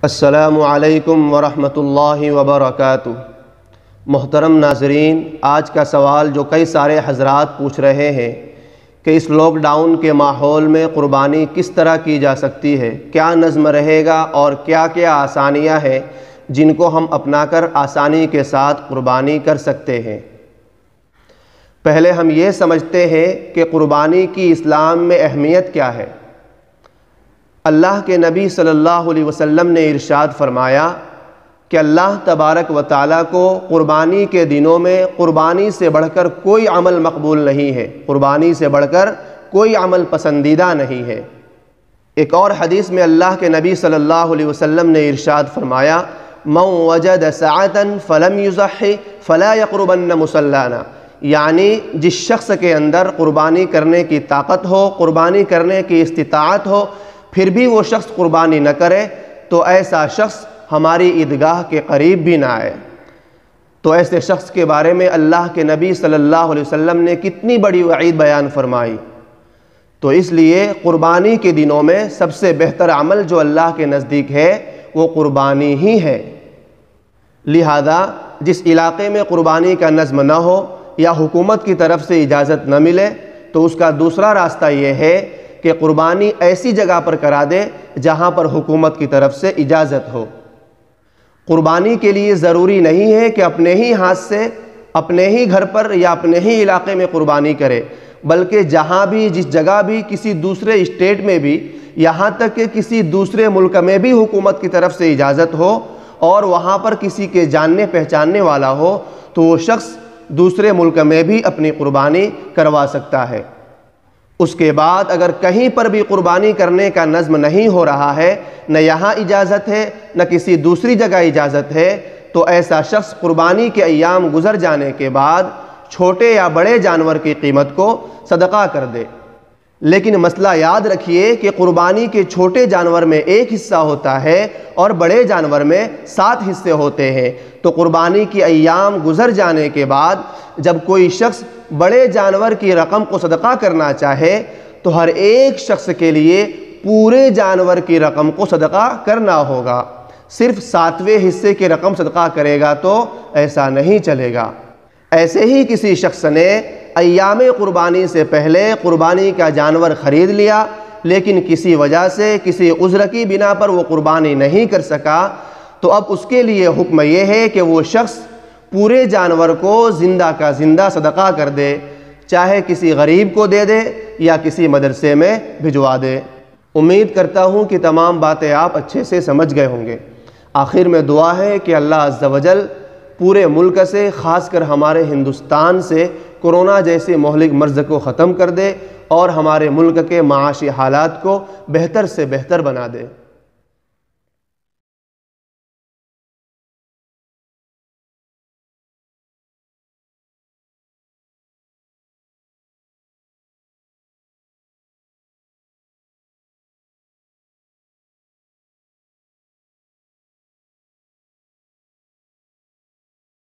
السلام علیکم ورحمۃ اللہ وبرکاتہ۔ محترم ناظرین، آج کا سوال جو کئی سارے حضرات پوچھ رہے ہیں کہ اس لاک ڈاؤن کے ماحول میں قربانی کس طرح کی جا سکتی ہے، کیا نظم رہے گا اور کیا کیا آسانیاں ہیں جن کو ہم اپنا کر آسانی کے ساتھ قربانی کر سکتے ہیں۔ پہلے ہم یہ سمجھتے ہیں کہ قربانی کی اسلام میں اہمیت کیا ہے۔ اللہ کے نبی صلی اللہ علیہ وسلم نے ارشاد فرمایا کہ اللہ تبارک و تعالیٰ کو قربانی کے دنوں میں قربانی سے بڑھ کر کوئی عمل مقبول نہیں ہے، قربانی سے بڑھ کر کوئی عمل پسندیدہ نہیں ہے۔ ایک اور حدیث میں اللہ کے نبی صلی اللہ علیہ وسلم نے ارشاد فرمایا من وجد سعة فلم يضحي فلا يقربن مصلانا، یعنی جس شخص کے اندر قربانی کرنے کی طاقت ہو، قربانی کرنے کی استطاعت ہو، پھر بھی وہ شخص قربانی نہ کرے تو ایسا شخص ہماری عیدگاہ کے قریب بھی نہ آئے۔ تو ایسے شخص کے بارے میں اللہ کے نبی صلی اللہ علیہ وسلم نے کتنی بڑی وعید بیان فرمائی۔ تو اس لیے قربانی کے دنوں میں سب سے بہتر عمل جو اللہ کے نزدیک ہے وہ قربانی ہی ہے۔ لہذا جس علاقے میں قربانی کا نظم نہ ہو یا حکومت کی طرف سے اجازت نہ ملے تو اس کا دوسرا راستہ یہ ہے کہ قربانی ایسی جگہ پر کرا دے جہاں پر حکومت کی طرف سے اجازت ہو۔ قربانی کے لیے ضروری نہیں ہے کہ اپنے ہی ہاتھ سے اپنے ہی گھر پر یا اپنے ہی علاقے میں قربانی کرے، بلکہ جہاں بھی جس جگہ بھی کسی دوسرے اسٹیٹ میں بھی، یہاں تک کہ کسی دوسرے ملک میں بھی حکومت کی طرف سے اجازت ہو اور وہاں پر کسی کے جاننے پہچاننے والا ہو تو وہ شخص دوسرے ملک میں بھی اپنی قربانی کروا سکتا ہے۔ اس کے بعد اگر کہیں پر بھی قربانی کرنے کا نظم نہیں ہو رہا ہے، نہ یہاں اجازت ہے نہ کسی دوسری جگہ اجازت ہے، تو ایسا شخص قربانی کے ایام گزر جانے کے بعد چھوٹے یا بڑے جانور کی قیمت کو صدقہ کر دے۔ لیکن مسئلہ یاد رکھیے کہ قربانی کے چھوٹے جانور میں ایک حصہ ہوتا ہے اور بڑے جانور میں 7 حصے ہوتے ہیں۔ تو قربانی کی ایام گزر جانے کے بعد جب کوئی شخص بڑے جانور کی رقم کو صدقہ کرنا چاہے تو ہر ایک شخص کے لیے پورے جانور کی رقم کو صدقہ کرنا ہوگا، صرف 7ویں حصے کی رقم صدقہ کرے گا تو ایسا نہیں چلے گا۔ ایسے ہی کسی شخص نے ایام قربانی سے پہلے قربانی کا جانور خرید لیا لیکن کسی وجہ سے کسی عذر کی بنا پر وہ قربانی نہیں کر سکا، تو اب اس کے لیے حکم یہ ہے کہ وہ شخص پورے جانور کو زندہ کا زندہ صدقہ کر دے، چاہے کسی غریب کو دے دے یا کسی مدرسے میں بھجوا دے۔ امید کرتا ہوں کہ تمام باتیں آپ اچھے سے سمجھ گئے ہوں گے۔ آخر میں دعا ہے کہ اللہ عز و جل پورے ملک سے، خاص کر ہمارے ہندوستان سے کورونا جیسے مہلک مرض کو ختم کر دے اور ہمارے ملک کے معاشی حالات کو بہتر سے بہتر بنا دے۔